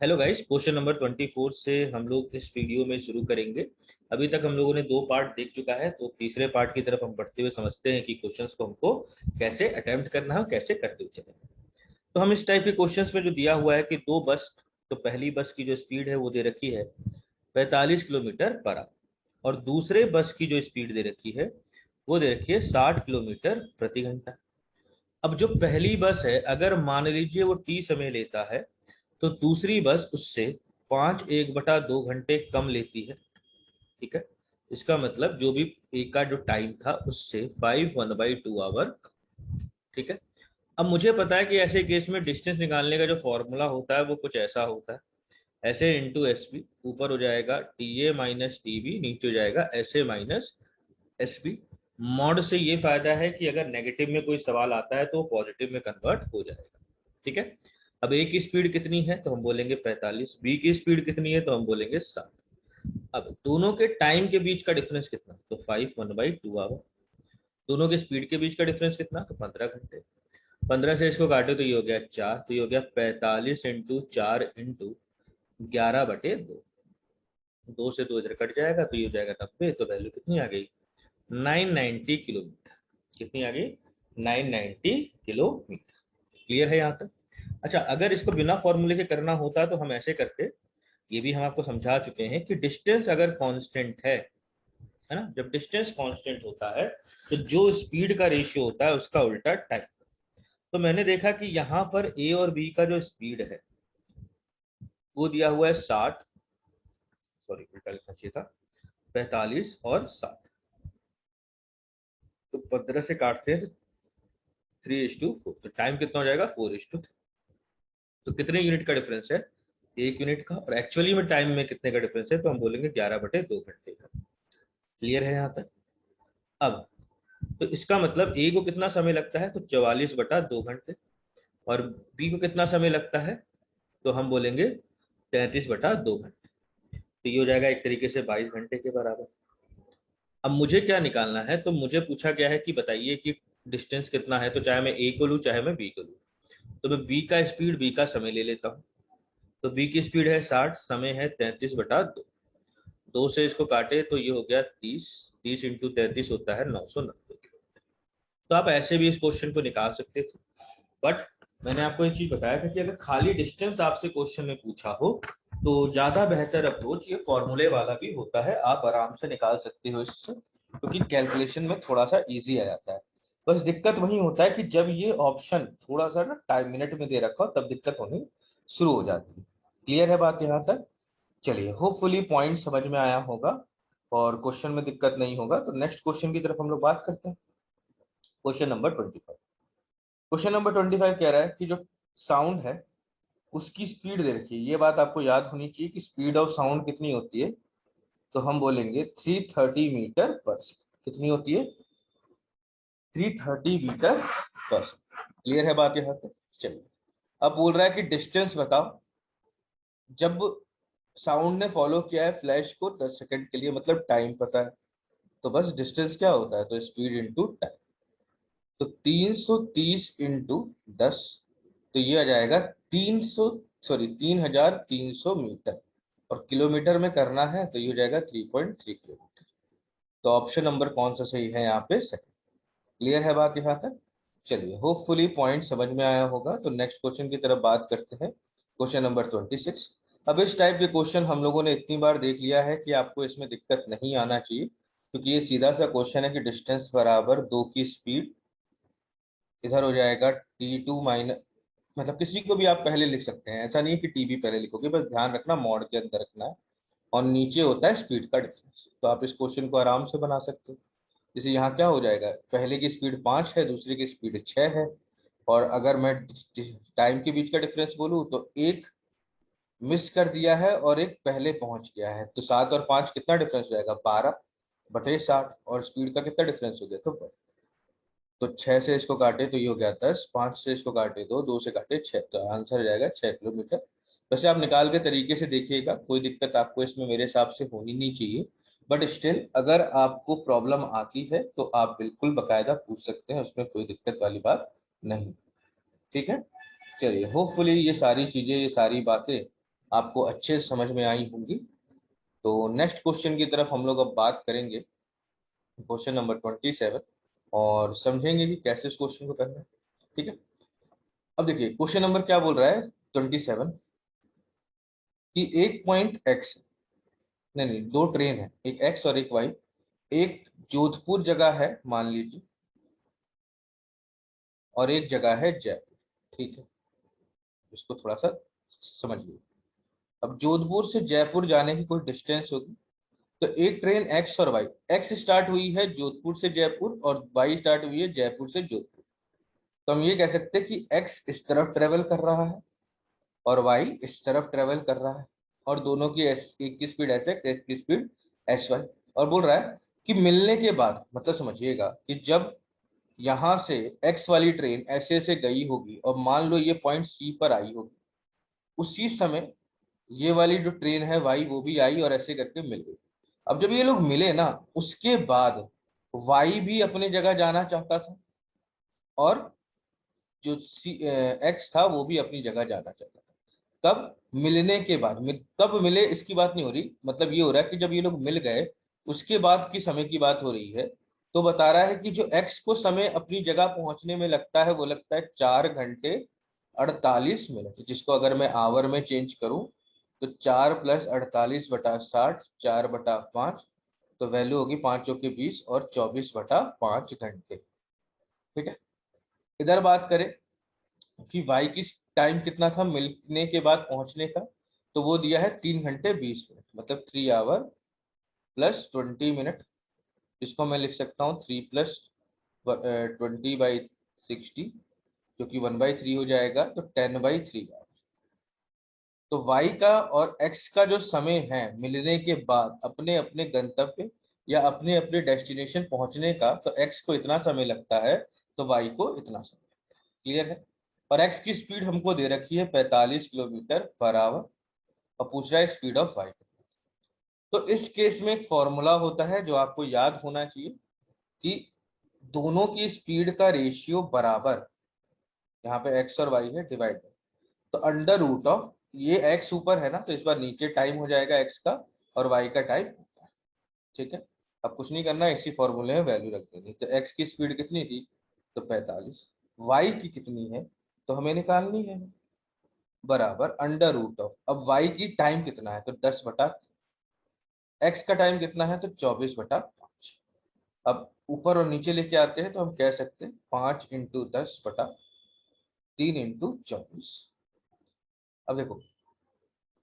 Hello guys, question number 24 से हम लोग इस वीडियो में शुरू करेंगे। अभी तक हम लोगों ने 2 पार्ट देख चुका है, तो तीसरे पार्ट की तरफ हम बढ़ते हुए समझते हैं कि क्वेश्चंस को हमको कैसे अटेम्प्ट करना है और कैसे करते हुए चलें। तो हम इस टाइप के क्वेश्चंस में जो दिया हुआ है कि 2 बस, तो पहली बस की जो स्पीड है वो दे रखी है 45 किलोमीटर पर आवर, और दूसरे बस की जो स्पीड दे रखी है वो दे रखी है 60 किलोमीटर प्रति घंटा। अब जो पहली बस है, अगर मान लीजिए वो टी समय लेता है, तो दूसरी बस उससे 5 1/2 घंटे कम लेती है। ठीक है, इसका मतलब जो भी एक का जो टाइम था उससे 5 1/2 आवर। ठीक है, अब मुझे पता है कि ऐसे केस में डिस्टेंस निकालने का जो फॉर्मूला होता है वो कुछ ऐसा होता है, ऐसे इंटू एस बी, ऊपर हो जाएगा T A minus T B, नीचे हो जाएगा S A minus S B. Mod से ये फायदा है कि अगर नेगेटिव में कोई सवाल आता है तो पॉजिटिव में कन्वर्ट हो जाएगा। ठीक है, अब ए की स्पीड कितनी है तो हम बोलेंगे 45, बी की स्पीड कितनी है तो हम बोलेंगे 60। अब दोनों के टाइम के बीच का डिफरेंस कितना, तो 5 1/2 आवर। दोनों के स्पीड के बीच का डिफरेंस कितना, तो 15 घंटे। 15 से इसको काटे तो ये हो गया 4, तो ये हो गया 45 इंटू 4 इंटू 11/2। 2 से 2 इधर कट जाएगा तो ये हो जाएगा 90, तो वैल्यू कितनी आ गई, 990 किलोमीटर। कितनी आ गई, 990 किलोमीटर। क्लियर है यहाँ तक? अच्छा, अगर इसको बिना फॉर्मूले के करना होता तो हम ऐसे करते, ये भी हम आपको समझा चुके हैं कि डिस्टेंस अगर कांस्टेंट है ना, जब डिस्टेंस कांस्टेंट होता है तो जो स्पीड का रेशियो होता है उसका उल्टा टाइम। तो मैंने देखा कि यहाँ पर ए और बी का जो स्पीड है वो दिया हुआ है 60, सॉरी उल्टा लिखना चाहिए था, 45 और 60। तो 15 से काटते हैं तो 3:4, तो टाइम कितना हो जाएगा, 4:3। तो कितने यूनिट का डिफरेंस है, 1 यूनिट का, और एक्चुअली में टाइम में कितने का डिफरेंस है, तो हम बोलेंगे 11/2 घंटे का। क्लियर है यहाँ तक? अब तो इसका मतलब ए को कितना समय लगता है, तो 44/2 घंटे, और बी को कितना समय लगता है, तो हम बोलेंगे 33/2 घंटे। तो ये हो जाएगा एक तरीके से 22 घंटे के बराबर। अब मुझे क्या निकालना है, तो मुझे पूछा गया है कि बताइए कि डिस्टेंस कितना है, तो चाहे मैं ए को लूँ चाहे मैं बी को लूँ, तो मैं बी का स्पीड, बी का समय ले लेता हूँ। तो बी की स्पीड है 60, समय है 33/2। 2 से इसको काटे तो ये हो गया 30, 30 इंटू 33 होता है 990 किलोमीटर। तो आप ऐसे भी इस क्वेश्चन को निकाल सकते थे, बट मैंने आपको एक चीज बताया था कि अगर खाली डिस्टेंस आपसे क्वेश्चन में पूछा हो तो ज्यादा बेहतर अप्रोच ये फॉर्मूले वाला भी होता है, आप आराम से निकाल सकते हो इससे, क्योंकि कैलकुलेशन में थोड़ा सा इजी आ जाता है। बस दिक्कत वही होता है कि जब ये ऑप्शन थोड़ा सा ना टाइम मिनट में दे रखा हो तब दिक्कत होनी शुरू हो जाती है। क्लियर है बात यहाँ तक? चलिए, होपफुली पॉइंट समझ में आया होगा और क्वेश्चन में दिक्कत नहीं होगा। तो नेक्स्ट क्वेश्चन की तरफ हम लोग बात करते हैं। Question number 25। क्वेश्चन नंबर 25 कह रहा है कि जो साउंड है उसकी स्पीड दे रखी है। ये बात आपको याद होनी चाहिए कि स्पीड ऑफ साउंड कितनी होती है, तो हम बोलेंगे 330 मीटर पर सेकेंड। कितनी होती है, 330 मीटर पर सेकेंड। क्लियर है बात यहाँ तक? चलिए, अब बोल रहा है कि डिस्टेंस बताओ जब साउंड ने फॉलो किया है फ्लैश को 10 सेकंड के लिए, मतलब टाइम पता है, तो बस डिस्टेंस क्या होता है, तो स्पीड इंटू टाइम। तो 330 इंटू 10, तो ये आ जाएगा 3300 मीटर, और किलोमीटर में करना है तो ये हो जाएगा 3.3 किलोमीटर। तो ऑप्शन नंबर कौन सा सही है यहाँ पे, सेकंड। क्लियर है बात यहाँ तक? चलिए, होपफुली पॉइंट समझ में आया होगा। तो नेक्स्ट क्वेश्चन की तरफ बात करते हैं। Question number 26। अब इस टाइप के क्वेश्चन हम लोगों ने इतनी बार देख लिया है कि आपको इसमें दिक्कत नहीं आना चाहिए, क्योंकि ये सीधा सा क्वेश्चन है कि डिस्टेंस बराबर 2 की स्पीड, इधर हो जाएगा T2 माइनस, मतलब किसी को भी आप पहले लिख सकते हैं, ऐसा नहीं है कि टी भी पहले लिखोगे, बस ध्यान रखना मॉड के अंदर रखना है। और नीचे होता है स्पीड का डिफरेंस, तो आप इस क्वेश्चन को आराम से बना सकते हो। जैसे यहाँ क्या हो जाएगा, पहले की स्पीड 5 है, दूसरे की स्पीड 6 है, और अगर मैं टाइम के बीच का डिफरेंस बोलूँ तो एक मिस कर दिया है और एक पहले पहुंच गया है, तो 7 और 5 कितना डिफरेंस हो जाएगा, 12/60, और स्पीड का कितना डिफरेंस हो गया, तो 6 से इसको काटे तो ये हो गया 10, 5 से इसको काटे तो 2 से काटे 6, तो आंसर हो जाएगा 6 किलोमीटर। वैसे आप निकाल के तरीके से देखिएगा, कोई दिक्कत आपको इसमें मेरे हिसाब से होनी नहीं चाहिए, बट स्टिल अगर आपको प्रॉब्लम आती है तो आप बिल्कुल बकायदा पूछ सकते हैं, उसमें कोई दिक्कत वाली बात नहीं। ठीक है, चलिए, होपफुली ये सारी चीजें, ये सारी बातें आपको अच्छे से समझ में आई होंगी। तो नेक्स्ट क्वेश्चन की तरफ हम लोग अब बात करेंगे, क्वेश्चन नंबर 27, और समझेंगे कि कैसे इस क्वेश्चन को करना है। ठीक है, अब देखिए क्वेश्चन नंबर क्या बोल रहा है 27, कि एक पॉइंट एक्स, नहीं नहीं, दो ट्रेन है, एक एक्स और एक वाई, एक जोधपुर जगह है मान लीजिए, और एक जगह है जयपुर। ठीक है, इसको थोड़ा सा समझिए। अब जोधपुर से जयपुर जाने की कोई डिस्टेंस होगी, तो एक ट्रेन एक्स और वाई, एक्स स्टार्ट हुई है जोधपुर से जयपुर और वाई स्टार्ट हुई है जयपुर से जोधपुर। तो हम ये कह सकते हैं कि एक्स इस तरफ ट्रेवल कर रहा है और वाई इस तरफ ट्रेवल कर रहा है, और दोनों की एक की स्पीड एस एक्स, एक की स्पीड एस वाई। और बोल रहा है कि मिलने के बाद, मतलब समझिएगा कि जब यहां से एक्स वाली ट्रेन ऐसे से गई होगी और मान लो ये पॉइंट सी पर आई होगी, उसी समय ये वाली जो ट्रेन है वाई वो भी आई और ऐसे करके मिल गई। अब जब ये लोग मिले ना, उसके बाद वाई भी अपने जगह जाना चाहता था, और जो एक्स था वो भी अपनी जगह जाना चाहता था। कब? मिलने के बाद। कब मिले इसकी बात नहीं हो रही, मतलब ये हो रहा है कि जब ये लोग मिल गए उसके बाद की समय की बात हो रही है। तो बता रहा है कि जो एक्स को समय अपनी जगह पहुंचने में लगता है वो लगता है 4 घंटे 48 मिनट, जिसको अगर मैं आवर में चेंज करूं तो 4 + 48/60, 4/5, तो वैल्यू होगी 5 × 20 और 24/5 घंटे। ठीक है, इधर बात करें कि वाई की टाइम कितना था मिलने के बाद पहुंचने का, तो वो दिया है 3 घंटे 20 मिनट, मतलब 3 आवर + 20 मिनट। इसको मैं लिख सकता हूँ 3 + 20/60, जो कि 1/3 हो जाएगा, तो 10/3 आवर। तो वाई का और एक्स का जो समय है मिलने के बाद अपने अपने गंतव्य या अपने अपने डेस्टिनेशन पहुंचने का, तो एक्स को इतना समय लगता है तो वाई को इतना समय। क्लियर है? और एक्स की स्पीड हमको दे रखी है 45 किलोमीटर पर आवर, और पूछ रहा है स्पीड ऑफ वाई। तो इस केस में एक फॉर्मूला होता है जो आपको याद होना चाहिए, कि दोनों की स्पीड का रेशियो बराबर, यहाँ पे एक्स और वाई है, डिवाइड, तो अंडर रूट ऑफ, ये एक्स ऊपर है ना, तो इस बार नीचे टाइम हो जाएगा एक्स का और वाई का टाइम ऊपर। ठीक है, अब कुछ नहीं करना, इसी फॉर्मूले में वैल्यू रख देनी। तो एक्स की स्पीड कितनी थी? तो 45। वाई की कितनी है तो हमें निकालनी है, बराबर अंडर रूट ऑफ, अब वाई की टाइम कितना है तो 10/, एक्स का टाइम कितना है तो 24/5। अब ऊपर और नीचे लेके आते हैं तो हम कह सकते हैं 5 × 10/3 × 24। अब देखो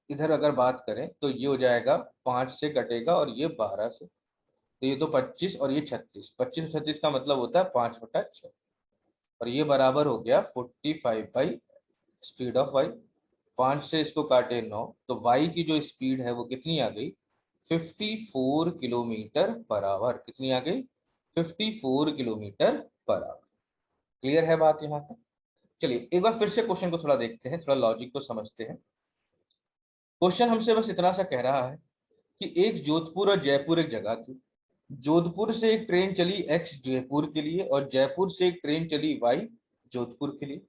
इधर अगर बात करें तो ये हो जाएगा, 5 से कटेगा और ये 12 से, तो ये तो 25 और ये 36, 25 36 का मतलब होता है 5/6, और ये बराबर हो गया 45 स्पीड ऑफ वाई। 5 से इसको काटे 9, तो वाई की जो स्पीड है वो कितनी आ गई? 54 किलोमीटर पर आवर। कितनी आ गई? 54 किलोमीटर पर आवर। क्लियर है बात यहाँ तक? चलिए एक बार फिर से क्वेश्चन को थोड़ा देखते हैं, थोड़ा लॉजिक को समझते हैं। क्वेश्चन हमसे बस इतना सा कह रहा है कि एक जोधपुर और जयपुर एक जगह थी। जोधपुर से एक ट्रेन चली एक्स जयपुर के लिए, और जयपुर से एक ट्रेन चली वाई जोधपुर के लिए,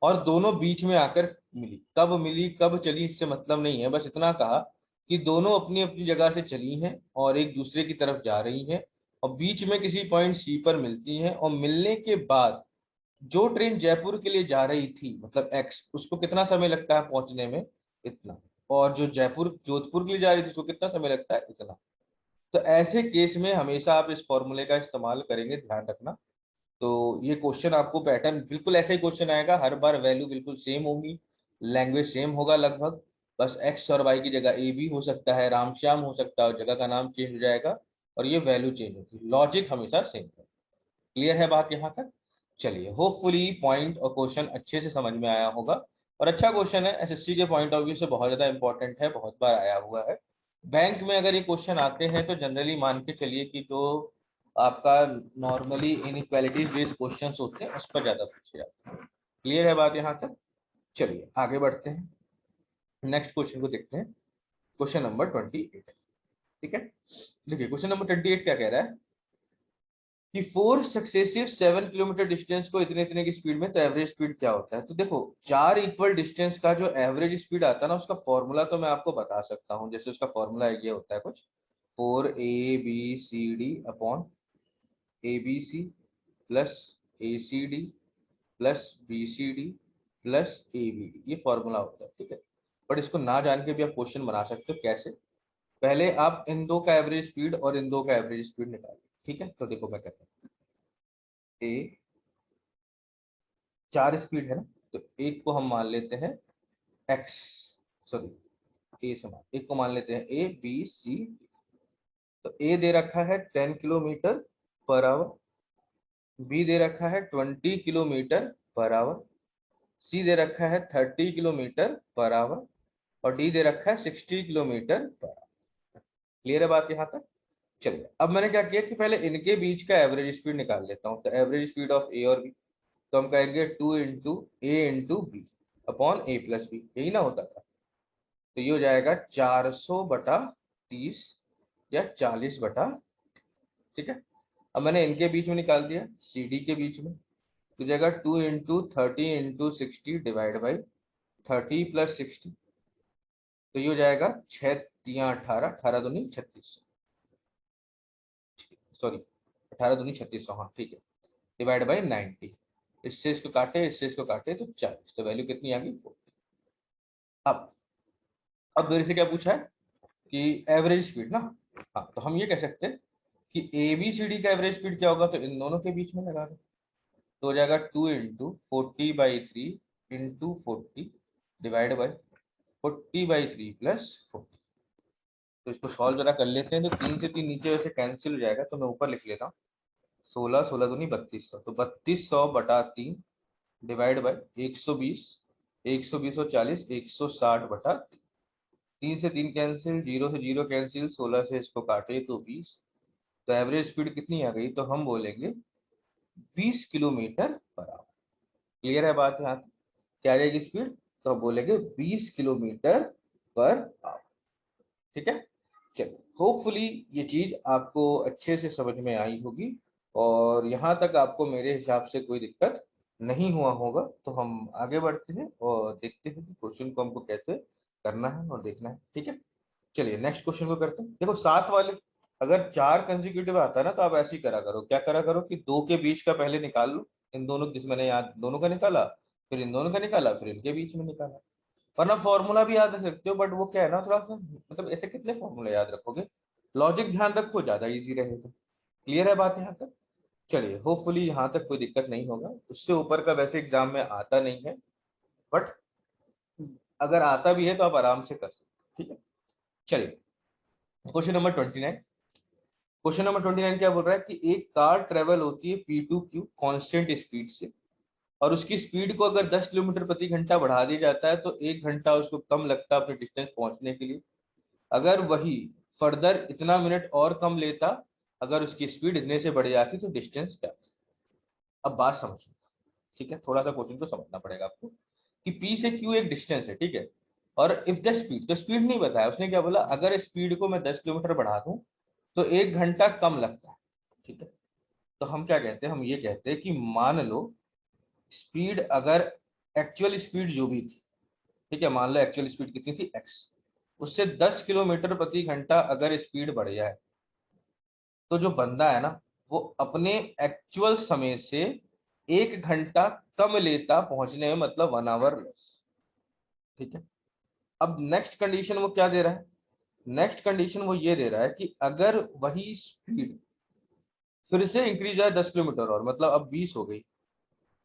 और दोनों बीच में आकर मिली। कब मिली कब चली इससे मतलब नहीं है, बस इतना कहा कि दोनों अपनी अपनी जगह से चली हैं और एक दूसरे की तरफ जा रही हैं, और बीच में किसी पॉइंट सी पर मिलती हैं, और मिलने के बाद जो ट्रेन जयपुर के लिए जा रही थी, मतलब एक्स, उसको कितना समय लगता है पहुंचने में? इतना। और जो जयपुर जोधपुर के लिए जा रही थी उसको कितना समय लगता है? इतना। तो ऐसे केस में हमेशा आप इस फॉर्मूले का इस्तेमाल करेंगे, ध्यान रखना। तो ये क्वेश्चन आपको पैटर्न बिल्कुल ऐसा ही क्वेश्चन आएगा, हर बार वैल्यू बिल्कुल सेम होंगी, लैंग्वेज सेम होगा लगभग, बस एक्स और वाई की जगह ए भी हो सकता है, रामश्याम हो सकता है, और जगह का नाम चेंज हो जाएगा और ये वैल्यू चेंज होगी, लॉजिक हमेशा सेम है। क्लियर है बात यहाँ तक? चलिए, होपफुली पॉइंट और क्वेश्चन अच्छे से समझ में आया होगा, और अच्छा क्वेश्चन है, एसएससी के पॉइंट ऑफ व्यू से बहुत ज्यादा इंपॉर्टेंट है, बहुत बार आया हुआ है। बैंक में अगर ये क्वेश्चन आते हैं तो जनरली मान के चलिए कि जो आपका नॉर्मली इनइक्वालिटी बेस्ड क्वेश्चन होते हैं उस पर ज्यादा पूछे जाते हैं। क्लियर है बात यहाँ तक? चलिए आगे बढ़ते हैं, नेक्स्ट क्वेश्चन को देखते हैं, क्वेश्चन नंबर 28। ठीक है, देखिए क्वेश्चन नंबर 28 क्या कह रहा है कि 4 सक्सेसिव 7 किलोमीटर डिस्टेंस को इतने इतने की स्पीड में, तो एवरेज स्पीड क्या होता है। तो देखो 4 इक्वल डिस्टेंस का जो एवरेज स्पीड आता है ना, उसका फॉर्मूला तो मैं आपको बता सकता हूँ। जैसे उसका फॉर्मूला ये होता है कुछ 4 ABCD upon ABC plus ACD plus BCD plus ABD, ये फॉर्मूला होता है, ठीक है। बट इसको ना जान के भी आप क्वेश्चन बना सकते हो। कैसे? पहले आप इन दो का एवरेज स्पीड और इन दो का एवरेज स्पीड निकालिए, ठीक है। तो देखो मैं कहता हूँ ए 4 स्पीड है ना, तो एक को हम मान लेते हैं एक्स, सॉरी ए समान, एक को मान लेते हैं ABC। तो ए दे रखा है 10 किलोमीटर पर आवर, बी दे रखा है 20 किलोमीटर पर आवर, सी दे रखा है 30 किलोमीटर पर आवर, और डी दे रखा है 60 किलोमीटर पर आवर। क्लियर है बात यहाँ तक? चलिए अब मैंने क्या किया कि पहले इनके बीच का एवरेज स्पीड निकाल लेता हूँ। तो एवरेज स्पीड ऑफ ए और बी, तो हम कहेंगे 2 × A × B upon A + B, यही ना होता था। तो ये हो जाएगा 400/30 या 40/, ठीक है। अब मैंने इनके बीच में निकाल दिया, CD के बीच में, तो जाएगा 2 × 30 × 60 डिवाइड बाई 30 + 60। तो ये हो जाएगा 6×3 = 18, 18×2 = 3600, सॉरी 18×2 = 3600, हाँ ठीक है, डिवाइड बाई 90। इससे इसको काटे, इससे इसको काटे तो 40, तो वैल्यू कितनी आ गई 40। अब अब मेरे से क्या पूछा है कि एवरेज स्पीड ना। हाँ तो हम ये कह सकते हैं कि ABCD का एवरेज स्पीड क्या होगा, तो इन दोनों के बीच में लगा दो। तो हो जाएगा 2 × 40/3 × 40 डिवाइड बाई 40/3 + 40। तो इसको सॉल्व जरा कर लेते हैं। तो 3 से 3 नीचे वैसे कैंसिल हो जाएगा, तो मैं ऊपर लिख लेता हूँ 16 16 दूनी 3200, तो 3200/3 डिवाइड बाई 120, 120 और 40, 160/3। 3 से 3 कैंसिल, 0 से 0 कैंसिल, 16 से इसको काटे तो 20। तो एवरेज स्पीड कितनी आ गई, तो हम बोलेंगे 20 किलोमीटर पर आवर। क्लियर है बात यहाँ तक? क्या आ जाएगी स्पीड, तो हम बोलेंगे 20 किलोमीटर पर आवर, ठीक है। चलिए होपफुली ये चीज आपको अच्छे से समझ में आई होगी, और यहाँ तक आपको मेरे हिसाब से कोई दिक्कत नहीं हुआ होगा। तो हम आगे बढ़ते हैं और देखते हैं कि क्वेश्चन को हमको कैसे करना है और देखना है, ठीक है। चलिए नेक्स्ट क्वेश्चन को करते हैं। देखो साथ वाले, अगर 4 कंसेक्यूटिव आता है ना, तो आप ऐसे ही करा करो। क्या करा करो कि दो के बीच का पहले निकाल लो, इन दोनों जिस मैंने यहाँ दोनों का निकाला, फिर इन दोनों का निकाला, फिर इनके बीच में निकाला। वरना फॉर्मूला भी याद रख सकते हो, बट वो क्या है ना, थोड़ा सा मतलब ऐसे कितने फॉर्मूला याद रखोगे। लॉजिक ध्यान रखो, ज्यादा इजी रहेगा। क्लियर है बात यहाँ तक? चलिए होपफुली यहाँ तक कोई दिक्कत नहीं होगा। उससे ऊपर का वैसे एग्जाम में आता नहीं है, बट अगर आता भी है तो आप आराम से कर सकते हो, ठीक है। चलिए क्वेश्चन नंबर 29। क्वेश्चन नंबर 29 क्या बोल रहा है कि एक कार ट्रेवल होती है P2Q कांस्टेंट स्पीड से, और उसकी स्पीड को अगर 10 किलोमीटर प्रति घंटा बढ़ा दिया जाता है, तो 1 घंटा उसको कम लगता है अपने डिस्टेंस पहुंचने के लिए। अगर वही फर्दर इतना मिनट और कम लेता अगर उसकी स्पीड इतने से बढ़ जाती, तो डिस्टेंस क्या? अब बात समझो, ठीक है। थोड़ा सा क्वेश्चन को समझना पड़ेगा आपको कि P से Q एक डिस्टेंस है, ठीक है। और इफ द स्पीड, तो स्पीड नहीं बताया उसने, क्या बोला, अगर स्पीड को मैं 10 किलोमीटर बढ़ा दूं तो 1 घंटा कम लगता है, ठीक है। तो हम क्या कहते हैं, हम ये कहते हैं कि मान लो स्पीड अगर एक्चुअल स्पीड जो भी थी, ठीक है, मान लो एक्चुअल स्पीड कितनी थी x, उससे 10 किलोमीटर प्रति घंटा अगर स्पीड बढ़ जाए, तो जो बंदा है ना, वो अपने एक्चुअल समय से 1 घंटा कम लेता पहुंचने में, मतलब 1 आवर लेस, ठीक है। अब नेक्स्ट कंडीशन वो क्या दे रहा है, नेक्स्ट कंडीशन वो ये दे रहा है कि अगर वही स्पीड फिर से इंक्रीज है 10 किलोमीटर और, मतलब अब 20 हो गई,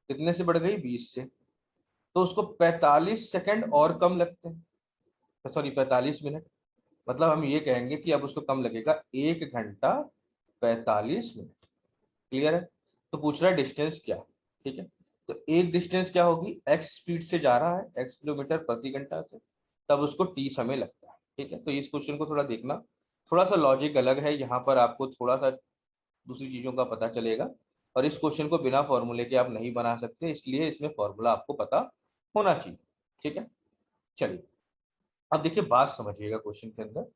कितने से बढ़ गई 20 से, तो उसको 45 सेकंड और कम लगते हैं, सॉरी 45 मिनट। मतलब हम ये कहेंगे कि अब उसको कम लगेगा 1 घंटा 45 मिनट। क्लियर है? तो पूछ रहा है डिस्टेंस क्या, ठीक है। तो एक डिस्टेंस क्या होगी, एक्स स्पीड से जा रहा है, एक्स किलोमीटर प्रति घंटा से, तब उसको टी समय लगता है, ठीक है। तो इस क्वेश्चन को थोड़ा देखना, थोड़ा सा लॉजिक अलग है यहाँ पर, आपको थोड़ा सा दूसरी चीजों का पता चलेगा। और इस क्वेश्चन को बिना फॉर्मूले के आप नहीं बना सकते, इसलिए इसमें फॉर्मूला आपको पता होना चाहिए, ठीक है। चलिए अब देखिए बात समझिएगा क्वेश्चन के अंदर।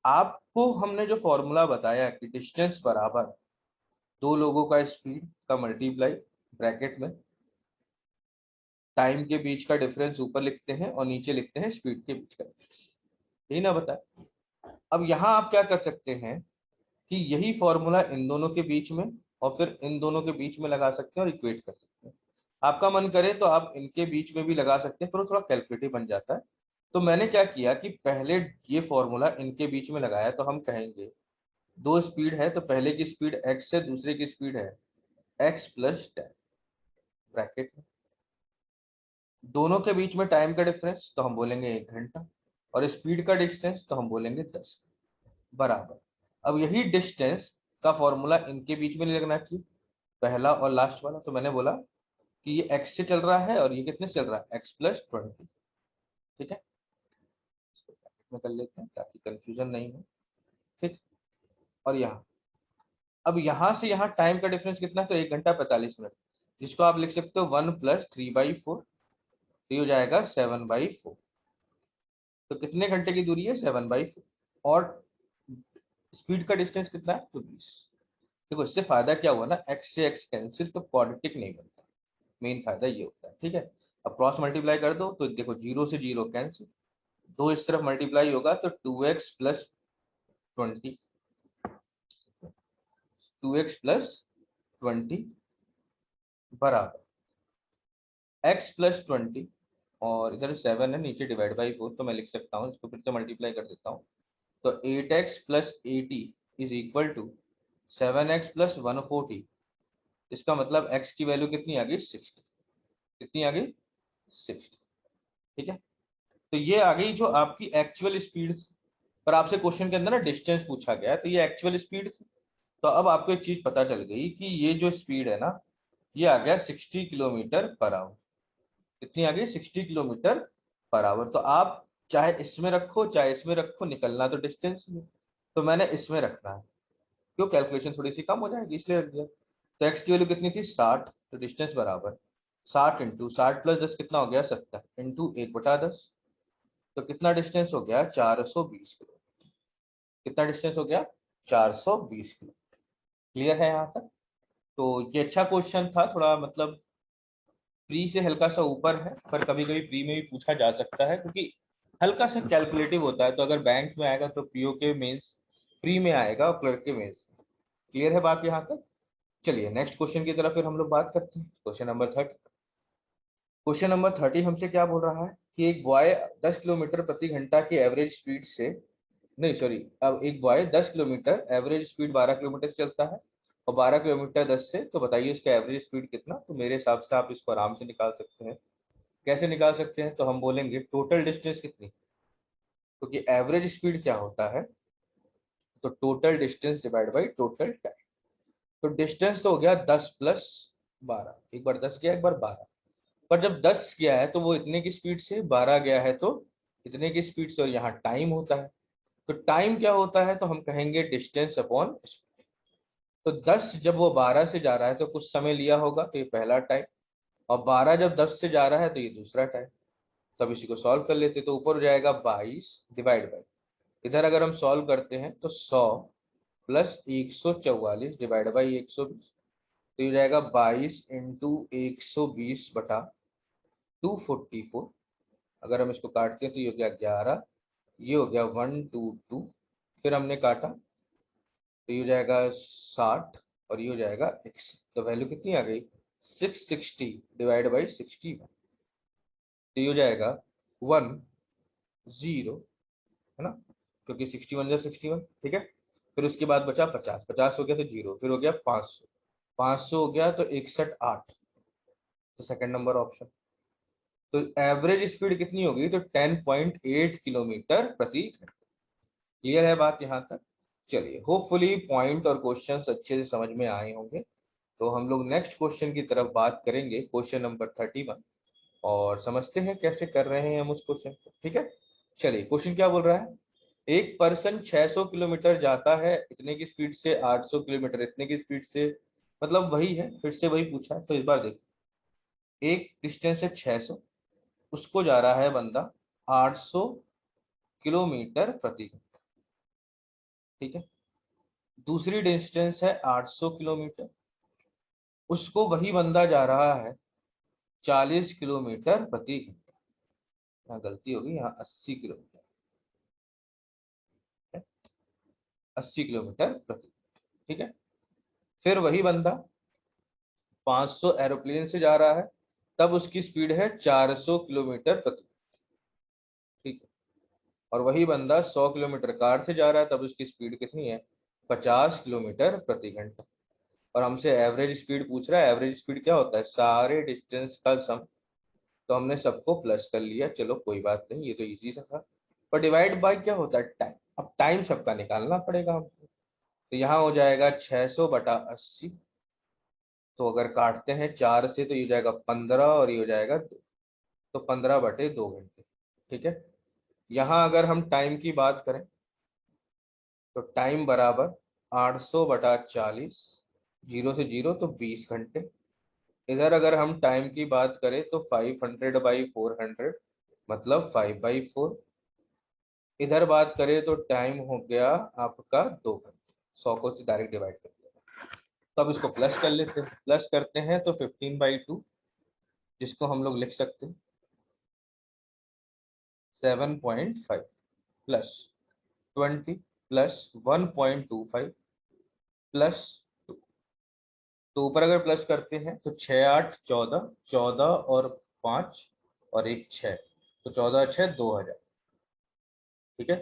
आपको हमने जो फॉर्मूला बताया कि डिस्टेंस बराबर दो लोगों का स्पीड का मल्टीप्लाई ब्रैकेट में टाइम के बीच का डिफरेंस ऊपर लिखते हैं और नीचे लिखते हैं स्पीड के बीच का डिफरेंस। यही ना बता। अब यहाँ आप क्या कर सकते हैं कि यही फॉर्मूला इन दोनों के बीच में और फिर इन दोनों के बीच में लगा सकते हैं और इक्वेट कर सकते हैं। आपका मन करे तो आप इनके बीच में भी लगा सकते हैं, पर वो थोड़ा कैलकुलेटिव बन जाता है। तो मैंने क्या किया कि पहले ये फॉर्मूला इनके बीच में लगाया, तो हम कहेंगे दो स्पीड है तो पहले की स्पीड एक्स है, दूसरे की स्पीड है एक्स प्लस 10 ब्रैकेट में। दोनों के बीच में टाइम का डिफरेंस तो हम बोलेंगे 1 घंटा, और स्पीड का डिस्टेंस तो हम बोलेंगे 10 बराबर। अब यही डिस्टेंस का फॉर्मूला इनके बीच में नहीं लगना चाहिए, पहला और लास्ट वाला। तो मैंने बोला कि ये x से चल रहा है और ये कितने से चल रहा है x प्लस 20। ठीक है, इसको bracket में कर लेते हैं ताकि कंफ्यूजन नहीं हो। ठीक, और यहाँ अब यहाँ से यहाँ टाइम का डिफरेंस कितना है, तो 1 घंटा 45 मिनट, जिसको आप लिख सकते हो 1 + 3/4, तो ये हो जाएगा 7/4। तो कितने घंटे की दूरी है, 7/4। और स्पीड का डिस्टेंस कितना है, तो 20। देखो इससे फायदा क्या हुआ ना, एक्स से एक्स कैंसिल तो क्वाड्रेटिक नहीं बनता, मेन फायदा ये होता है। ठीक है, अब क्रॉस मल्टीप्लाई कर दो तो देखो 0 से 0 कैंसिल, दो इस तरफ मल्टीप्लाई होगा तो 2x + 20, 2x + 20 बराबर x + 20, और इधर 7 है नीचे डिवाइड बाई 4, तो मैं लिख सकता हूँ इसको फिर से मल्टीप्लाई कर देता हूँ। तो 8x + 80 is equal to 7x + 140। इसका मतलब x की वैल्यू कितनी आ गई, 60। कितनी आ गई, 60। ठीक है, तो ये आ गई जो आपकी एक्चुअल स्पीड। पर आपसे क्वेश्चन के अंदर ना डिस्टेंस पूछा गया है, तो ये एक्चुअल स्पीड। तो अब आपको एक चीज पता चल गई कि ये जो स्पीड है ना, ये आ गया 60 km/h। कितनी आ गई, 60 km/h। तो आप चाहे इसमें रखो चाहे इसमें रखो, निकलना तो डिस्टेंस में। तो मैंने इसमें रखना है, क्यों, कैलकुलेशन थोड़ी सी कम हो जाएगी इसलिए रख दिया। तो एक्स की वैल्यू कितनी थी, 60, तो डिस्टेंस बराबर 60 इंटू 60 + 10 कितना हो गया, 70 इंटू 1/10। तो कितना डिस्टेंस हो गया, 420 किलो। कितना डिस्टेंस हो गया, 420 किलो। क्लियर है यहाँ तक। तो ये अच्छा क्वेश्चन था, थोड़ा मतलब प्री से हल्का सा ऊपर है, पर कभी कभी प्री में भी पूछा जा सकता है क्योंकि हल्का सा कैलकुलेटिव होता है। तो अगर बैंक में आएगा तो पीओ के मेंस प्री में आएगा और क्लर्क के मेंस। क्लियर है बात यहाँ तक। चलिए नेक्स्ट क्वेश्चन की तरफ फिर हम लोग बात करते हैं। क्वेश्चन नंबर 30 हमसे क्या बोल रहा है कि एक बॉय 10 किलोमीटर प्रति घंटा की एवरेज स्पीड से, नहीं सॉरी, अब एक boy 10 kilometre average speed 12 kilometre से चलता है और 12 किलोमीटर 10 से, तो बताइए उसका एवरेज स्पीड कितना। तो मेरे हिसाब से आप इसको आराम से निकाल सकते हैं। कैसे निकाल सकते हैं, तो हम बोलेंगे टोटल डिस्टेंस कितनी, क्योंकि एवरेज स्पीड क्या होता है, तो total distance divide by total time. तो डिस्टेंस तो हो गया 10 + 12, एक बार 10 गया एक बार 12। पर जब 10 गया है तो वो इतने की स्पीड से, 12 गया है तो इतने की स्पीड से, और यहाँ टाइम होता है। तो टाइम क्या होता है, तो हम कहेंगे डिस्टेंस अपॉन स्पीड। तो 10 जब वो 12 से जा रहा है तो कुछ समय लिया होगा, तो ये पहला टाइम। और 12 जब 10 से जा रहा है तो ये दूसरा टाइम। तब इसी को सॉल्व कर लेते, तो ऊपर हो जाएगा 22 डिवाइड बाई, इधर अगर हम सॉल्व करते हैं तो 100 + 144 डिवाइड बाई 120, तो ये हो जाएगा 22 इंटू 120/244। अगर हम इसको काटते हैं तो ये हो गया 11, ये हो गया 122, फिर हमने काटा तो ये हो जाएगा 60 और ये हो जाएगा 61। तो वैल्यू कितनी आ गई, 660 डिवाइड बाई 61। तो ये हो जाएगा 10, है ना, क्योंकि 61 या 61। ठीक है, फिर उसके बाद बचा 50, 50 हो गया तो जीरो, फिर हो गया 500, 500 हो गया तो 61 8। तो सेकंड नंबर ऑप्शन। तो एवरेज स्पीड कितनी होगी, तो 10.8 किलोमीटर प्रति घंटा। क्लियर है बात यहाँ तक। चलिए होपफुली पॉइंट और क्वेश्चंस अच्छे से समझ में आए होंगे। तो हम लोग नेक्स्ट क्वेश्चन की तरफ बात करेंगे, क्वेश्चन नंबर 31, और समझते हैं कैसे कर रहे हैं हम उस क्वेश्चन को। ठीक है, चलिए क्वेश्चन क्या बोल रहा है। एक पर्सन 600 किलोमीटर जाता है इतने की स्पीड से, 800 किलोमीटर इतने की स्पीड से, मतलब वही है, फिर से वही पूछा है। तो इस बार देखो, एक डिस्टेंस है 600, उसको जा रहा है बंदा 800 किलोमीटर प्रति घंटा। ठीक है, दूसरी डिस्टेंस है 800 किलोमीटर, उसको वही बंदा जा रहा है 40 किलोमीटर प्रति घंटा। यहाँ गलती होगी, यहाँ 80 किलोमीटर, 80 किलोमीटर प्रति, ठीक है। फिर वही बंदा 500 एरोप्लेन से जा रहा है, तब उसकी स्पीड है 400 किलोमीटर प्रति, ठीक है। और वही बंदा 100 किलोमीटर कार से जा रहा है, तब उसकी स्पीड कितनी है, 50 किलोमीटर प्रति घंटा। और हमसे एवरेज स्पीड पूछ रहा है। एवरेज स्पीड क्या होता है, सारे डिस्टेंस का सम। तो हमने सबको प्लस कर लिया, चलो कोई बात नहीं, ये तो इजी सा था। पर डिवाइड बाय क्या होता है, टाइम। अब टाइम सबका निकालना पड़ेगा हमको। तो यहाँ हो जाएगा 600/80। तो अगर काटते हैं 4 से तो ये हो जाएगा 15 और ये हो जाएगा 2। तो 15/2 घंटे, ठीक है। यहाँ अगर हम टाइम की बात करें तो टाइम बराबर 800/40, 0 से 0 तो 20 घंटे। इधर अगर हम टाइम की बात करें तो 500/400 मतलब 5/4। इधर बात करें तो टाइम हो गया आपका 2 घंटे। 100 को से डायरेक्ट डिवाइड कर दिया। तो अब इसको प्लस कर लेते हैं, प्लस करते हैं तो 15/2, जिसको हम लोग लिख सकते हैं 7.5 प्लस 20 प्लस 1.25 प्लस 2। तो ऊपर अगर प्लस करते हैं तो 6 8 14, 14 और 5 और एक 6, तो 14 6 2000, ठीक है।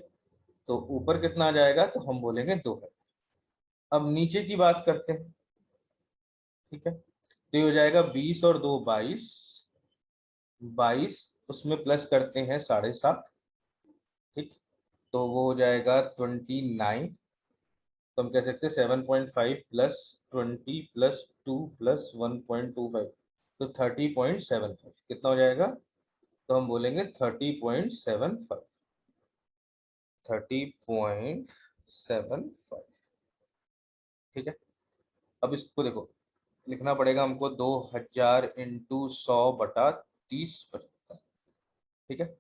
तो ऊपर कितना आ जाएगा, तो हम बोलेंगे 2000। अब नीचे की बात करते हैं, ठीक है। तो ये हो जाएगा 20 और 2 22, 22 उसमें प्लस करते हैं 7.5, ठीक। तो वो हो जाएगा 29। तो हम कह सकते हैं 7.5 प्लस 20 प्लस 2 प्लस 1.25, तो 30.75 कितना हो जाएगा, तो हम बोलेंगे 30.75, 30.75, ठीक है। अब इसको देखो, लिखना पड़ेगा हमको 2000 इंटू 100/30, ठीक है।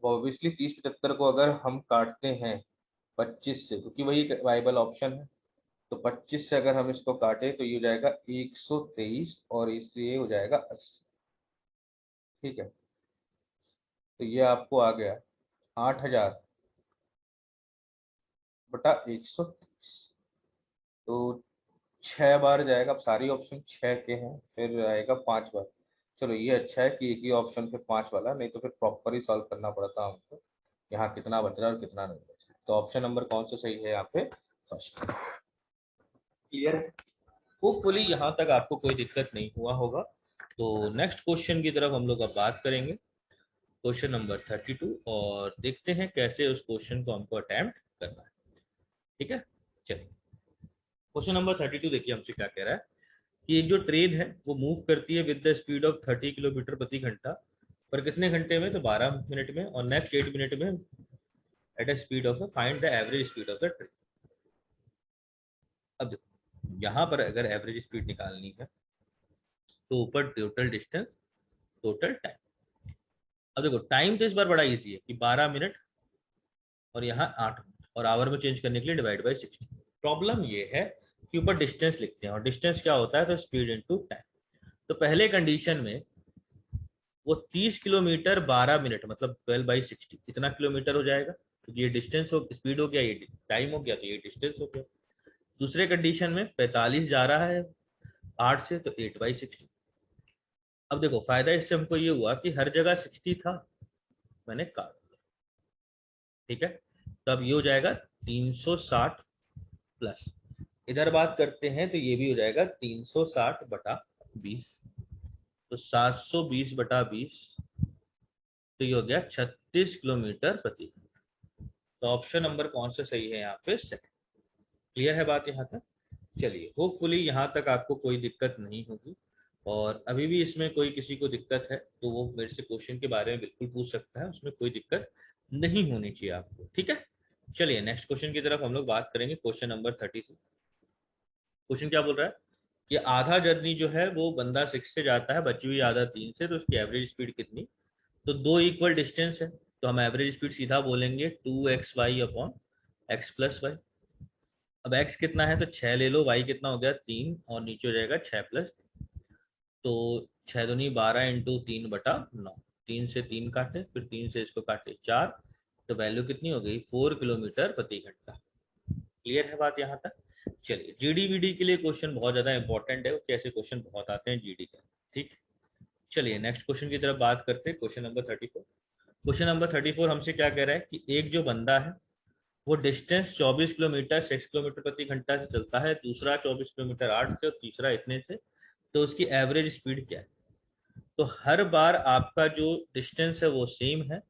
ऑब्वियसली 30 75 को अगर हम काटते हैं 25 से, क्योंकि वही वाइबल ऑप्शन है, तो 25 से अगर हम इसको काटे तो ये हो जाएगा 123 और इससे ये हो जाएगा 80, ठीक है। तो ये आपको आ गया 8000/123। तो 6 बार जाएगा। अब सारी ऑप्शन 6 के हैं, फिर आएगा 5 बार। चलो ये अच्छा है कि एक ही ऑप्शन फिर 5 वाला, नहीं तो फिर प्रॉपर ही सॉल्व करना पड़ता हमको, यहाँ कितना बच रहा है और कितना नहीं बच रहा। तो ऑप्शन नंबर कौन सा सही है यहाँ पे, फर्स्ट। क्लियर है। होपफुली यहाँ तक आपको कोई दिक्कत नहीं हुआ होगा। तो नेक्स्ट क्वेश्चन की तरफ हम लोग अब बात करेंगे, क्वेश्चन नंबर 32, और देखते हैं कैसे उस क्वेश्चन को हमको अटेम्प्ट करना है, ठीक है। चलिए क्वेश्चन नंबर 32 देखिए हमसे क्या कह रहा है कि एक जो ट्रेन है वो मूव करती है with the speed of 30 kilometre प्रति घंटा, पर कितने घंटे में, तो 12 मिनट में, और नेक्स्ट 8 मिनट में at a speed of, find the average speed of the train. अब देखो यहाँ पर अगर एवरेज स्पीड निकालनी है तो ऊपर टोटल डिस्टेंस, टोटल टाइम। अब देखो टाइम तो इस बार बड़ा इजी है कि 12 मिनट और यहाँ 8 मिनट, और आवर में चेंज करने के लिए डिवाइड बाई 60। प्रॉब्लम ये है कि ऊपर डिस्टेंस लिखते हैं और डिस्टेंस क्या होता है, तो स्पीड इनटू टाइम। तो पहले कंडीशन में वो 30 किलोमीटर 12 मिनट मतलब 12/60 कितना किलोमीटर हो जाएगा, तो ये डिस्टेंस हो, स्पीड हो गया, ये टाइम हो गया, तो ये डिस्टेंस हो गया। दूसरे कंडीशन में 45 जा रहा है 8 से, तो 8/60। अब देखो फायदा इससे हमको ये हुआ कि हर जगह 60 था, मैंने काट दिया, ठीक है। तब ये हो जाएगा 360 प्लस, इधर बात करते हैं तो ये भी हो जाएगा 360/20, तो 720/20, तो ये हो गया 36 किलोमीटर प्रति घंटा। तो ऑप्शन नंबर कौन सा सही है यहाँ पे, सेकंड। क्लियर है बात यहाँ तक। चलिए होपफुली यहाँ तक आपको कोई दिक्कत नहीं होगी, और अभी भी इसमें कोई किसी को दिक्कत है तो वो मेरे से क्वेश्चन के बारे में बिल्कुल पूछ सकता है, उसमें कोई दिक्कत नहीं होनी चाहिए आपको, ठीक है। चलिए नेक्स्ट क्वेश्चन की तरफ हम लोग बात करेंगे, क्वेश्चन नंबर 32। क्वेश्चन क्या बोल रहा है कि आधा जर्नी जो है वो बंदा 6 से जाता है, बची हुई आधा 3 से, तो उसकी एवरेज स्पीड कितनी। तो दो इक्वल डिस्टेंस है, तो हम एवरेज स्पीड सीधा बोलेंगे 2xy upon x plus Y. अब x कितना है तो 6 ले लो, y कितना हो गया 3, और नीचे हो जाएगा 6 प्लस, तो 6 दूनी 12 इंटू 3/9, 3 से 3 काटे, फिर 3 से इसको काटे 4, तो वैल्यू कितनी हो गई 4 किलोमीटर प्रति घंटा। क्लियर है बात यहाँ तक? चलिए, जीडी वीडी के लिए क्वेश्चन बहुत ज्यादा इंपॉर्टेंट है, कैसे क्वेश्चन बहुत आते हैं जीडी का। ठीक, चलिए नेक्स्ट क्वेश्चन की तरफ बात करते हैं। Question number 34। क्वेश्चन नंबर 34 हमसे क्या कह रहा है कि एक जो बंदा है वो डिस्टेंस 24 किलोमीटर 6 किलोमीटर प्रति घंटा से चलता है, दूसरा 24 किलोमीटर 8 से, और तीसरा इतने से, तो उसकी एवरेज स्पीड क्या है? तो हर बार आपका जो डिस्टेंस है वो सेम है,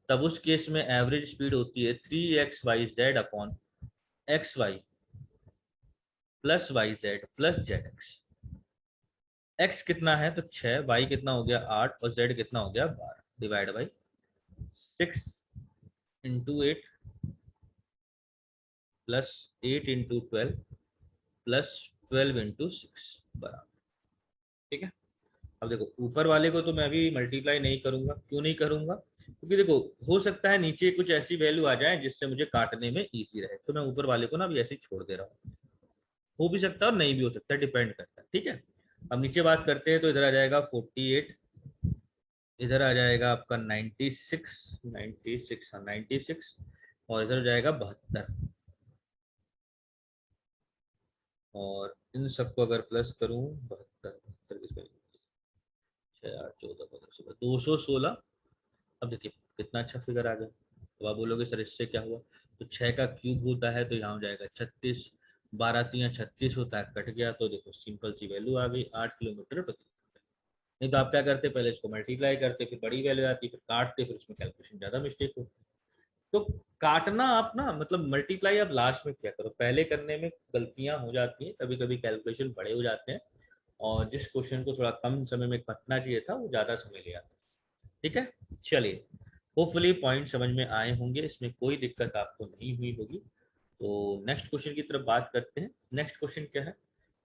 तब उस केस में एवरेज स्पीड होती है 3xyz upon xy plus yz plus zx। x कितना है तो 6, y कितना हो गया 8, और z कितना हो गया 12, divide by 6 into 8 plus 8 into 12 plus 12 into 6 बराबर। ठीक है, अब देखो ऊपर वाले को तो मैं अभी मल्टीप्लाई नहीं करूंगा, क्यों नहीं करूंगा, क्योंकि देखो हो सकता है नीचे कुछ ऐसी वैल्यू आ जाए जिससे मुझे काटने में इजी रहे, तो मैं ऊपर वाले को ना अभी ऐसे ही छोड़ दे रहा हूँ। हो भी सकता है और नहीं भी हो सकता है, डिपेंड करता है। ठीक है, अब नीचे बात करते हैं, तो इधर आ जाएगा 48, इधर आ जाएगा आपका 96, 96 हाँ 96, और इधर जाएगा 72, और इन सबको अगर प्लस करूं 72 72 6 8 14 15 16 216। अब देखिए कितना अच्छा फिगर आ गया। तो आप बोलोगे सर इससे क्या हुआ, तो 6 का क्यूब होता है तो यहाँ हो जाएगा 36, 12 3 36 होता है, कट गया, तो देखो सिंपल सी वैल्यू आ गई 8 किलोमीटर प्रति। नहीं तो आप क्या करते, पहले इसको मल्टीप्लाई करते, फिर बड़ी वैल्यू आती, फिर काटते, फिर उसमें कैलकुलेशन ज्यादा मिस्टेक होती। तो काटना आप ना मतलब मल्टीप्लाई आप लास्ट में क्या करो, पहले करने में गलतियां हो जाती हैं, कभी कभी कैलकुलेशन बड़े हो जाते हैं, और जिस क्वेश्चन को थोड़ा कम समय में कटना चाहिए था वो ज्यादा समय ले आता है। ठीक है, चलिए, होपफुली पॉइंट समझ में आए होंगे, इसमें कोई दिक्कत आपको नहीं हुई होगी। तो नेक्स्ट क्वेश्चन की तरफ बात करते हैं। नेक्स्ट क्वेश्चन क्या है,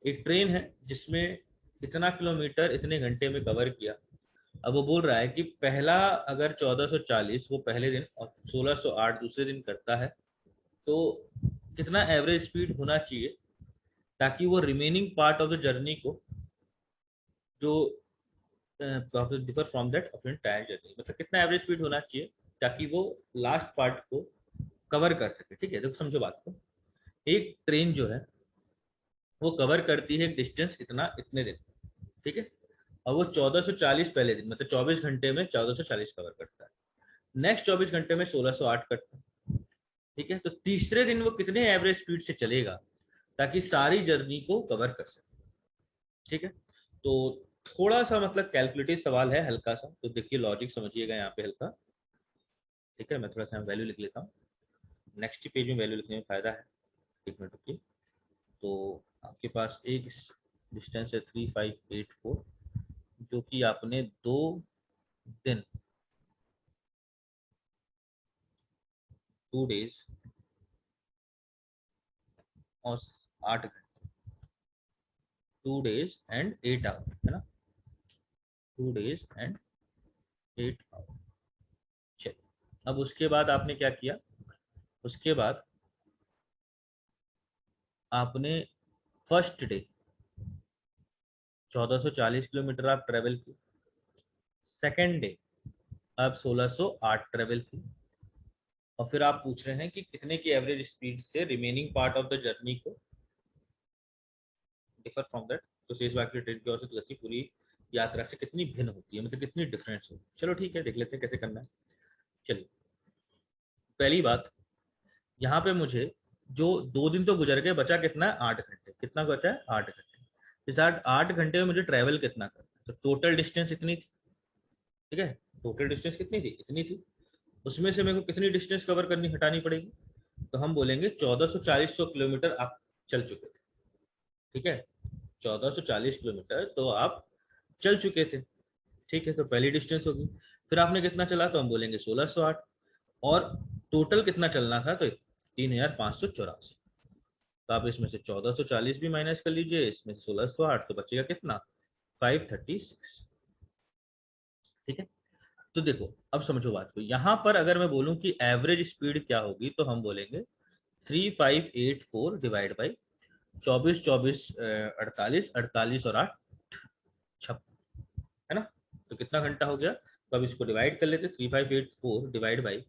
एक ट्रेन है जिसमें इतना किलोमीटर इतने घंटे में कवर किया। अब वो बोल रहा है कि पहला अगर 1440 वो पहले दिन और 1608 दूसरे दिन करता है, तो कितना एवरेज स्पीड होना चाहिए ताकि वो remaining part of the journey को जो differ from that of entire journey, मतलब कितना एवरेज स्पीड होना चाहिए ताकि वो लास्ट पार्ट को कवर कर सके। ठीक है, तो समझो बात को, एक ट्रेन जो है वो कवर करती है डिस्टेंस इतना इतने दिन। ठीक है, और वो 1440 पहले दिन, मतलब 24 घंटे में 1440 कवर करता है, नेक्स्ट 24 घंटे में 1608 करता है। ठीक है, तो तीसरे दिन वो कितने एवरेज स्पीड से चलेगा ताकि सारी जर्नी को कवर कर सके। ठीक है, तो थोड़ा सा मतलब कैलकुलेटिव सवाल है हल्का सा, तो देखिए लॉजिक समझिएगा यहाँ पे हल्का। ठीक है, मैं थोड़ा सा वैल्यू लिख लेता हूँ, नेक्स्ट पेज में वैल्यू लिखने में फायदा है। एक मिनट रुकिए। तो आपके पास एक डिस्टेंस है 3584, जो कि आपने 2 दिन 2 डेज और 8 घंटे, 2 डेज एंड 8 आवर है ना, 2 डेज एंड 8 आवर। चलिए, अब उसके बाद आपने क्या किया, उसके बाद आपने फर्स्ट डे 1440 किलोमीटर आप ट्रेवल की, सेकेंड डे आप 1608 ट्रेवल की, और फिर आप पूछ रहे हैं कि कितने की एवरेज स्पीड से remaining part of the journey को डिफर फ्रॉम दैट, तो शेष बाकी ट्रेन की औसत गति पूरी यात्रा से कितनी भिन्न होती है, मतलब कितनी डिफरेंस होती है। चलो ठीक है, देख लेते हैं कैसे करना है। चलिए, पहली बात, यहाँ पे मुझे जो 2 दिन तो गुजर गए, बचा कितना है 8 घंटे, कितना बचा है 8 घंटे। इस 8 घंटे में मुझे ट्रैवल कितना करना है, तो टोटल डिस्टेंस इतनी थी। ठीक है, टोटल डिस्टेंस कितनी थी, इतनी थी, उसमें से मेरे को कितनी डिस्टेंस कवर करनी हटानी पड़ेगी, तो हम बोलेंगे 1440 किलोमीटर आप चल चुके थे। ठीक है, 1440 किलोमीटर तो आप चल चुके थे। ठीक है, तो पहली डिस्टेंस होगी। फिर आपने कितना चला, तो हम बोलेंगे 1608, और टोटल कितना चलना था, तो 3584। तो आप इसमें से 1440 भी माइनस कर लीजिए, इसमें से 1608, तो बचेगा कितना 536। ठीक है, तो देखो अब समझो बात को, यहाँ पर अगर मैं बोलूं कि एवरेज स्पीड क्या होगी, तो हम बोलेंगे 3584 डिवाइड बाई 24 24 48 48 और 8 56, है ना। तो कितना घंटा हो गया, तो अब इसको डिवाइड कर लेते, 3584 डिवाइड बाई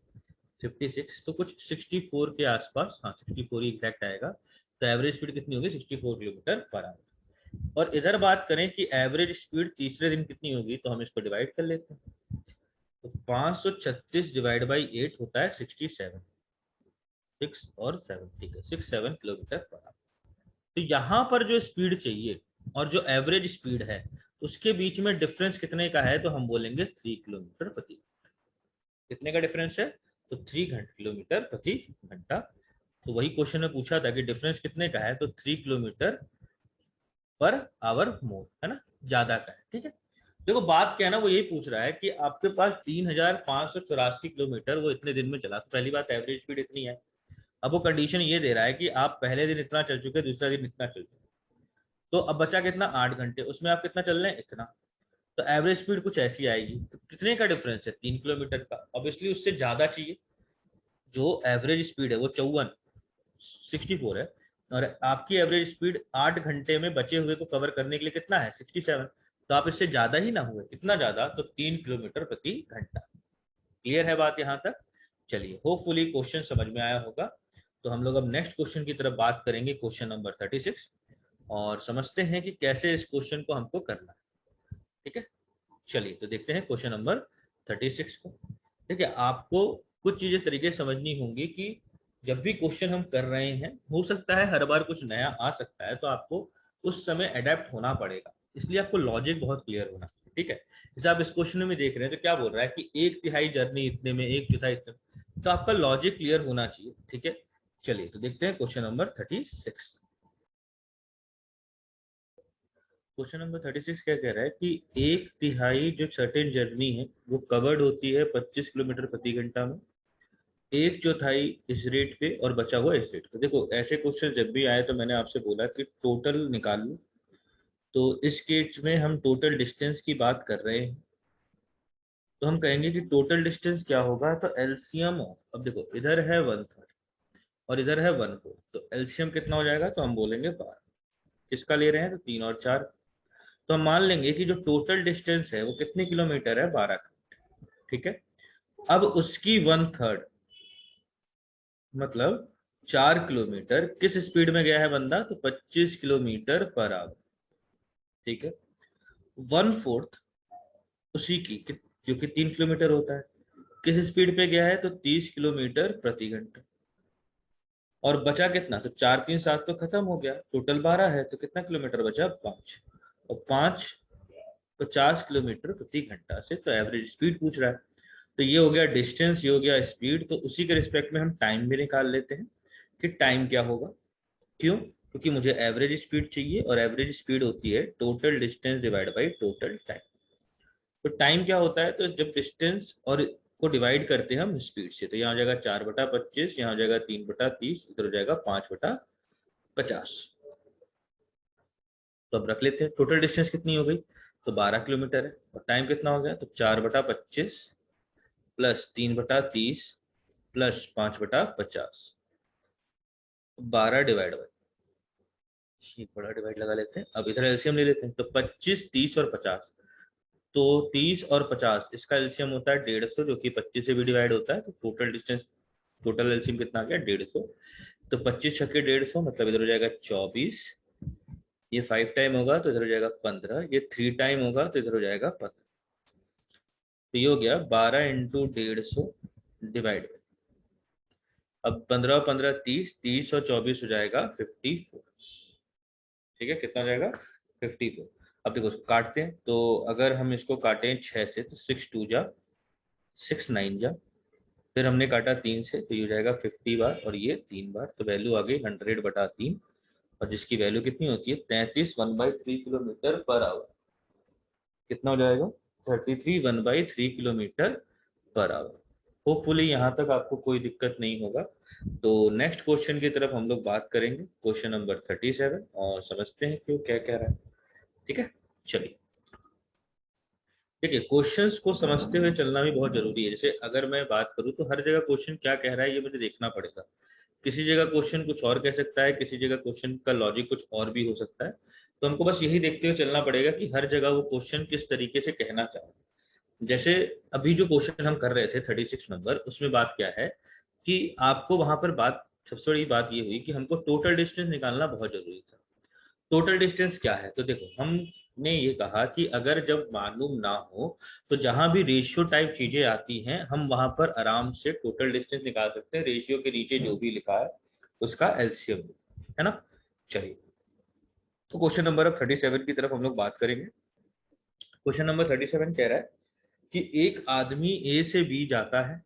56, तो कुछ 64 के आसपास, हाँ 64 ही एग्जैक्ट आएगा। तो एवरेज स्पीड कितनी होगी, 64 किलोमीटर पर आवर। और इधर बात करें कि एवरेज स्पीड तीसरे दिन कितनी होगी, तो हम इसको डिवाइड कर लेते हैं। तो 536 डिवाइड बाई 8 होता है 67, 6 और 7, ठीक है 67 किलोमीटर पर आवर। तो यहाँ पर जो स्पीड चाहिए और जो एवरेज स्पीड है उसके बीच में डिफरेंस कितने का है, तो हम बोलेंगे 3 किलोमीटर प्रति। कितने का डिफरेंस है, तो 3 किलोमीटर प्रति घंटा। तो वही क्वेश्चन में पूछा था कि डिफरेंस कितने का है, तो 3 किलोमीटर पर आवर मोर, है ना, ज्यादा का है। ठीक है, देखो बात क्या है ना, वो यही पूछ रहा है कि आपके पास 3584 किलोमीटर वो इतने दिन में चला, तो पहली बात एवरेज स्पीड इतनी है। अब वो कंडीशन ये दे रहा है कि आप पहले दिन इतना चल चुके, दूसरा दिन इतना चल चुके, तो अब बचा कितना, 8 घंटे, उसमें आप कितना चल रहे हैं, इतना। तो एवरेज स्पीड कुछ ऐसी आएगी। तो कितने का डिफरेंस है, 3 किलोमीटर का। ऑब्वियसली उससे ज्यादा चाहिए, जो एवरेज स्पीड है वो 64 है, और आपकी एवरेज स्पीड 8 घंटे में बचे हुए को कवर करने के लिए कितना है, 67। तो आप इससे ज्यादा ही ना हुए, कितना ज्यादा, तो 3 किलोमीटर प्रति घंटा। क्लियर है बात यहाँ तक। चलिए, होपफुली क्वेश्चन समझ में आया होगा। तो हम लोग अब नेक्स्ट क्वेश्चन की तरफ बात करेंगे, क्वेश्चन नंबर 36, और समझते हैं कि कैसे इस क्वेश्चन को हमको करना है। ठीक है, चलिए तो देखते हैं क्वेश्चन नंबर 36 को। ठीक है, आपको कुछ चीजें तरीके से समझनी होंगी कि जब भी क्वेश्चन हम कर रहे हैं, हो सकता है हर बार कुछ नया आ सकता है, तो आपको उस समय अडेप्ट होना पड़ेगा, इसलिए आपको लॉजिक बहुत क्लियर होना चाहिए। ठीक है, जैसे आप इस क्वेश्चन में देख रहे हैं तो क्या बोल रहा है कि 1/3 जर्नी इतने में, 1/4 इतने में, तो आपका लॉजिक क्लियर होना चाहिए। ठीक है, चलिए तो देखते हैं क्वेश्चन नंबर 36। क्वेश्चन नंबर 36 क्या कह रहा है कि 1/3 जो सर्टेन जर्नी है वो कवर्ड होती है 25 किलोमीटर प्रति घंटा में, 1/4 इस रेट पे और बचा हुआ इस रेट पे। देखो ऐसे क्वेश्चन जब भी आए तो मैंने आपसे बोला कि टोटल निकाल लो। तो इस केस में हम टोटल डिस्टेंस की बात कर रहे हैं, तो हम कहेंगे कि टोटल डिस्टेंस क्या होगा, तो एलसीएम ऑफ, अब देखो इधर है 1/3 और इधर है 1/4, तो एलसीएम कितना हो जाएगा, तो हम बोलेंगे 12। किसका ले रहे हैं, तो 3 और 4। तो हम मान लेंगे कि जो टोटल डिस्टेंस है वो कितने किलोमीटर है, 12 किलोमीटर। ठीक है, अब उसकी 1/3 मतलब 4 किलोमीटर किस स्पीड में गया है बंदा, तो 25 किलोमीटर पर आवर। ठीक है, 1/4 उसी की जो कि 3 किलोमीटर होता है, किस स्पीड पे गया है, तो 30 किलोमीटर प्रति घंटा। और बचा कितना, तो 4 3 7 तो खत्म हो गया, टोटल 12 है, तो कितना किलोमीटर बचा, 5। और 5 50 किलोमीटर प्रति घंटा से, तो एवरेज स्पीड पूछ रहा है। तो ये हो गया डिस्टेंस, ये हो गया स्पीड, तो उसी के रिस्पेक्ट में हम टाइम भी निकाल लेते हैं कि टाइम क्या होगा। क्यों, क्योंकि मुझे एवरेज स्पीड चाहिए, और एवरेज स्पीड होती है total distance divide by total time. तो टाइम क्या होता है, तो जब डिस्टेंस और को डिवाइड करते हैं हम स्पीड से, तो यहाँ हो जाएगा 4/25, यहाँ हो जाएगा 3/30, इधर हो जाएगा 5/50। तो अब रख लेते हैं टोटल डिस्टेंस कितनी हो गई, तो 12 किलोमीटर है, और टाइम कितना हो गया, तो 4/25 प्लस 3/30 प्लस 5/50, 12 डिवाइड बाई, एक बड़ा डिवाइड लगा लेते हैं। अब इधर एलसीएम ले लेते हैं, तो 25 30 और 50, तो 30 और 50 इसका एलसीएम होता है 150, जो कि 25 से भी डिवाइड होता है, तो टोटल डिस्टेंस, टोटल एलसीएम कितना आ गया, 150। तो 25 छक्के 150, मतलब इधर हो जाएगा 24, ये 5 टाइम होगा तो इधर हो जाएगा 15, ये 3 टाइम होगा तो इधर हो जाएगा 15। तो ये हो गया 12 इंटू 150 डिवाइड। अब 15 और 15 30, 30 और 24 हो जाएगा 54। ठीक है, कितना हो जाएगा, 54। अब देखो काटते हैं, तो अगर हम इसको काटें 6 से, तो 6 2 जा, 6 9 जा, फिर हमने काटा 3 से, तो ये हो जाएगा 50 बार, और ये 3 बार, तो वैल्यू आ गई 100/3, और जिसकी वैल्यू कितनी होती है, 33 1/3 किलोमीटर पर आवर। कितना हो जाएगा, 33 1/3 किलोमीटर पर आवर। होपफुली यहाँ तक आपको कोई दिक्कत नहीं होगा। तो नेक्स्ट क्वेश्चन की तरफ हम लोग बात करेंगे, क्वेश्चन नंबर 37, और समझते हैं क्यों क्या कह रहा है। ठीक है, चलिए देखिए, क्वेश्चंस को समझते हुए चलना भी बहुत जरूरी है। जैसे अगर मैं बात करूं तो हर जगह क्वेश्चन क्या कह रहा है ये मुझे देखना पड़ेगा, किसी जगह क्वेश्चन कुछ और कह सकता है, किसी जगह क्वेश्चन का लॉजिक कुछ और भी हो सकता है। तो हमको बस यही देखते हुए चलना पड़ेगा कि हर जगह वो क्वेश्चन किस तरीके से कहना चाह रहा है। जैसे अभी जो क्वेश्चन हम कर रहे थे 36 नंबर, उसमें बात क्या है कि आपको वहां पर बात, सबसे बड़ी बात ये हुई कि हमको टोटल डिस्टेंस निकालना बहुत जरूरी था। टोटल डिस्टेंस क्या है, तो देखो हमने ये कहा कि अगर जब मालूम ना हो तो जहां भी रेशियो टाइप चीजें आती हैं हम वहां पर आराम से टोटल डिस्टेंस निकाल सकते हैं। रेशियो के नीचे जो भी लिखा है उसका एलसीएम है ना। चलिए, तो क्वेश्चन नंबर अब 37 की तरफ हम लोग बात करेंगे। क्वेश्चन नंबर 37 कह रहा है कि एक आदमी ए से बी जाता है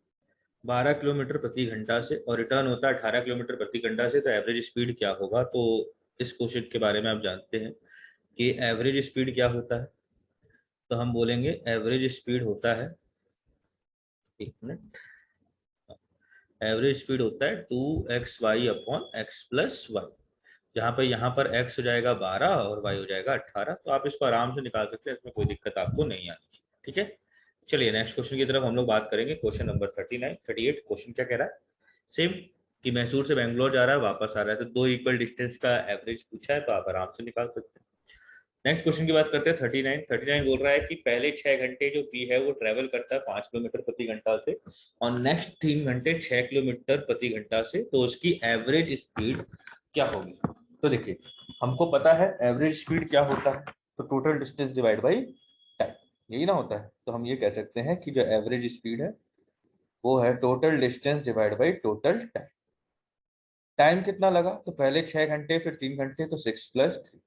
12 किलोमीटर प्रति घंटा से और रिटर्न होता है 18 किलोमीटर प्रति घंटा से, तो एवरेज स्पीड क्या होगा। तो इस क्वेश्चन के बारे में आप जानते हैं कि एवरेज स्पीड क्या होता है। तो हम बोलेंगे एवरेज स्पीड होता है, एक मिनट, एवरेज स्पीड होता है 2xy upon x plus Y, जहां पर यहाँ पर x हो जाएगा 12 और y हो जाएगा 18। तो आप इसको आराम से निकाल सकते हैं, इसमें कोई दिक्कत आपको नहीं आनी। ठीक है, चलिए नेक्स्ट क्वेश्चन की तरफ हम लोग बात करेंगे। Question number 38। क्वेश्चन क्या कह रहा है, सेम कि मैसूर से बेंगलोर जा रहा है वापस आ रहा है, तो दो इक्वल डिस्टेंस का एवरेज पूछा है, तो आप आराम से निकाल सकते हैं। नेक्स्ट क्वेश्चन की बात करते हैं 39 बोल रहा है कि पहले 6 घंटे जो पी है वो ट्रेवल करता है 5 किलोमीटर प्रति घंटा से और नेक्स्ट 3 घंटे 6 किलोमीटर प्रति घंटा से, तो उसकी एवरेज स्पीड क्या होगी। तो देखिए हमको पता है एवरेज स्पीड क्या होता है, तो total distance divide by time, यही ना होता है। तो हम ये कह सकते हैं कि जो एवरेज स्पीड है वो है total distance divide by total time. Time कितना लगा, तो पहले 6 घंटे फिर 3 घंटे, तो 6 + 3।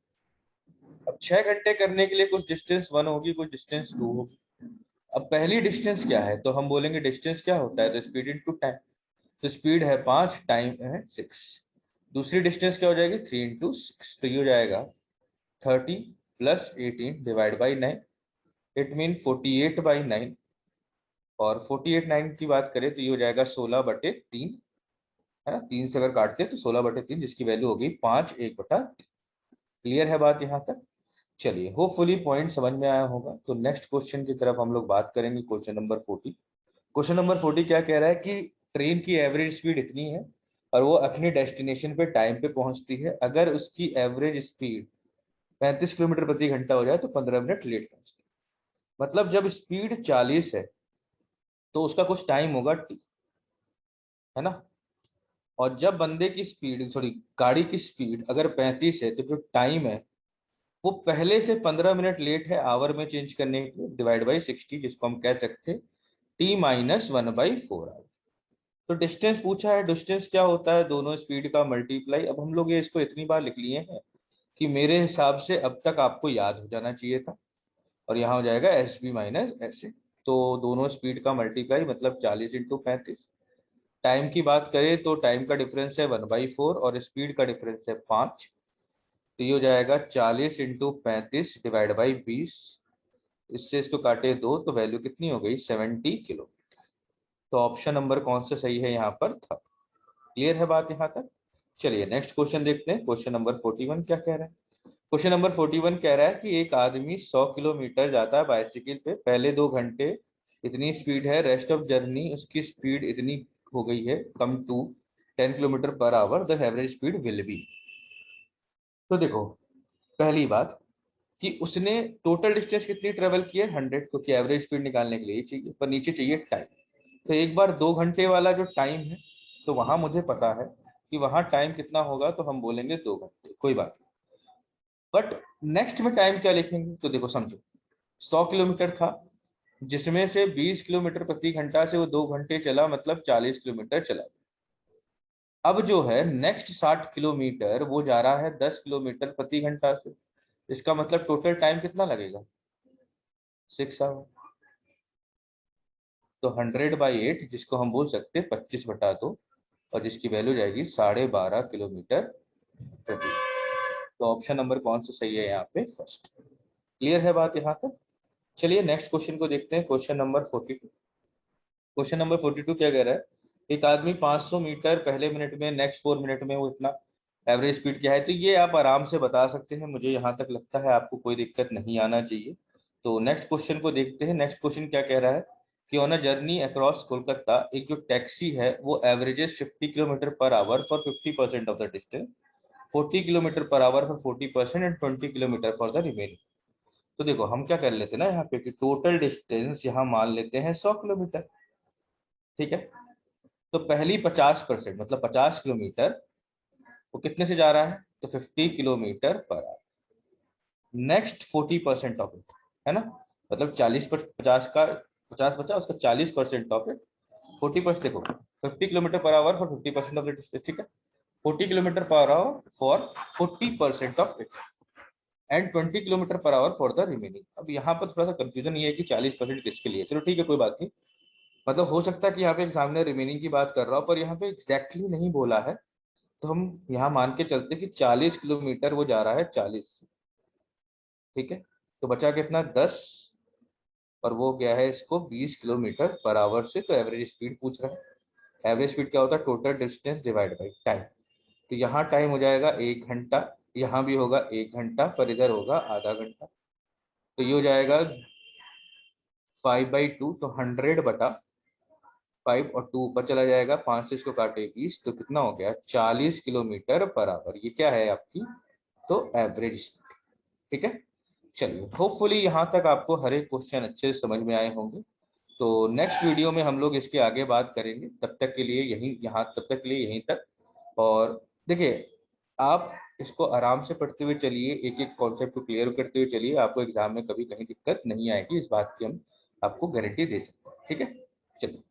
अब 6 घंटे करने के लिए कुछ डिस्टेंस 1 होगी, कुछ डिस्टेंस 2 होगी। अब पहली डिस्टेंस क्या है, तो हम बोलेंगे डिस्टेंस क्या होता है, तो स्पीड इनटू टाइम। तो स्पीड है 5, टाइम है 6। दूसरी डिस्टेंस क्या हो जाएगी, 3 × 6, तो ये हो जाएगा 30 + 18 डिवाइड बाई 9, इट मीन 48/9। और 48/9 की बात करें तो ये हो जाएगा 16/3, है ना। 3 से अगर काटते हैं तो 16/3, जिसकी वैल्यू होगी 5 1/3। क्लियर है बात यहाँ तक। चलिए होपफुली पॉइंट समझ में आया होगा। तो नेक्स्ट क्वेश्चन की तरफ हम लोग बात करेंगे, क्वेश्चन नंबर 40। क्वेश्चन नंबर 40 क्या कह रहा है कि ट्रेन की एवरेज स्पीड इतनी है और वो अपने डेस्टिनेशन पे टाइम पे पहुंचती है। अगर उसकी एवरेज स्पीड 35 किलोमीटर प्रति घंटा हो जाए तो 15 मिनट लेट पहुंचती है। मतलब जब स्पीड 40 है तो उसका कुछ टाइम होगा टी, है ना। और जब बंदे की स्पीड, सॉरी गाड़ी की स्पीड अगर 35 है तो जो टाइम है वो पहले से 15 मिनट लेट है आवर में चेंज करने के लिए, डिवाइड बाई 60, जिसको हम कह सकते हैं T-1/4 आवर। तो डिस्टेंस पूछा है, डिस्टेंस क्या होता है, दोनों स्पीड का मल्टीप्लाई। अब हम लोग ये इसको इतनी बार लिख लिए हैं कि मेरे हिसाब से अब तक आपको याद हो जाना चाहिए था। और यहाँ हो जाएगा SB - SA। तो दोनों स्पीड का मल्टीप्लाई मतलब 40 × 35। टाइम की बात करें तो टाइम का डिफरेंस है 1/4 और स्पीड का डिफरेंस है 5। तो ये हो जाएगा 40 × 35 डिवाइड बाई 20। इससे इसको काटे 2 तो वैल्यू कितनी हो गई, 70 किलो। तो ऑप्शन नंबर कौन सा सही है यहाँ पर था। क्लियर है बात यहाँ तक। चलिए नेक्स्ट क्वेश्चन देखते हैं। क्वेश्चन नंबर 41 क्या कह रहा है। क्वेश्चन नंबर 41 कह रहा है कि एक आदमी 100 किलोमीटर जाता है बाइसिकल पे, पहले 2 घंटे इतनी स्पीड है, रेस्ट ऑफ जर्नी उसकी स्पीड इतनी हो गई है come to 10 kilometre per hour, the average speed will be. तो देखो पहली बात कि उसने टोटल डिस्टेंस कितनी ट्रेवल की है 100, क्योंकि एवरेज स्पीड निकालने के लिए चाहिए, पर नीचे चाहिए टाइम। तो एक बार 2 घंटे वाला जो टाइम है तो वहां मुझे पता है कि वहां टाइम कितना होगा, तो हम बोलेंगे 2 घंटे, कोई बात नहीं। बट नेक्स्ट में टाइम क्या लिखेंगे, तो देखो समझो 100 किलोमीटर था जिसमें से 20 किलोमीटर प्रति घंटा से वो 2 घंटे चला, मतलब 40 किलोमीटर चला। अब जो है नेक्स्ट 60 किलोमीटर वो जा रहा है 10 किलोमीटर प्रति घंटा से। इसका मतलब टोटल टाइम कितना लगेगा, 6 आवर। तो 100/8, जिसको हम बोल सकते हैं 25/2, और जिसकी वैल्यू जाएगी 12.5 किलोमीटर प्रति। तो ऑप्शन नंबर कौन सा सही है यहाँ पे, फर्स्ट। क्लियर है बात यहाँ तक। चलिए नेक्स्ट क्वेश्चन को देखते हैं, क्वेश्चन नंबर 42। क्वेश्चन नंबर 42 क्या कह रहा है, एक आदमी 500 मीटर पहले मिनट में, नेक्स्ट 4 मिनट में वो इतना, एवरेज स्पीड क्या है। तो ये आप आराम से बता सकते हैं, मुझे यहाँ तक लगता है आपको कोई दिक्कत नहीं आना चाहिए। तो नेक्स्ट क्वेश्चन को देखते हैं। नेक्स्ट क्वेश्चन क्या कह रहा है कि on a journey across Kolkata एक जो टैक्सी है वो averages 50 kilometre per hour for 50% of the distance, 40 kilometre per hour for 40% and 20 kilometre for the remaining. तो देखो हम क्या कर लेते हैं ना यहाँ पे कि टोटल डिस्टेंस यहाँ मान लेते हैं 100 किलोमीटर। ठीक है, तो पहली 50% मतलब 50 किलोमीटर वो कितने से जा रहा है, तो 50 kilometre per our. Next 40% of it, है ना, मतलब 40 पर 50 का 50 बचा, उसका 40% ऑफ इट 40%। देखो 50 kilometre per hour for 50% of the distance, ठीक है, 40 kilometre per hour for 40% of it and 20 kilometre per hour for the remaining. अब यहाँ पर थोड़ा सा कंफ्यूजन ये है कि 40% किसके लिए, चलो ठीक है कोई बात नहीं, मतलब हो सकता है कि यहाँ पे सामने रिमेनिंग की बात कर रहा हूँ पर यहाँ पे एग्जैक्टली नहीं बोला है, तो हम यहाँ मान के चलते कि 40 किलोमीटर वो जा रहा है 40, ठीक है, तो बचा कितना 10, और वो गया है इसको 20 किलोमीटर पर आवर से, तो एवरेज स्पीड पूछ रहा है। एवरेज स्पीड क्या होता है, total distance divide by time. तो यहाँ टाइम हो जाएगा 1 घंटा, यहाँ भी होगा 1 घंटा, पर इधर होगा आधा घंटा, तो ये हो जाएगा 5/2, तो 100/5, और 2 ऊपर चला जाएगा, 5 से इसको काटे 20, तो कितना हो गया 40 किलोमीटर पर आवर। ये क्या है आपकी, तो एवरेज स्पीड। ठीक है, चलिए होपफुली यहाँ तक आपको हर एक क्वेश्चन अच्छे से समझ में आए होंगे। तो नेक्स्ट वीडियो में हम लोग इसके आगे बात करेंगे, तब तक के लिए तब तक के लिए यहीं तक। और देखिए आप इसको आराम से पढ़ते हुए चलिए, एक एक कॉन्सेप्ट को क्लियर करते हुए चलिए, आपको एग्जाम में कभी कहीं दिक्कत नहीं आएगी, इस बात की हम आपको गारंटी दे सकते हैं। ठीक है, चलिए।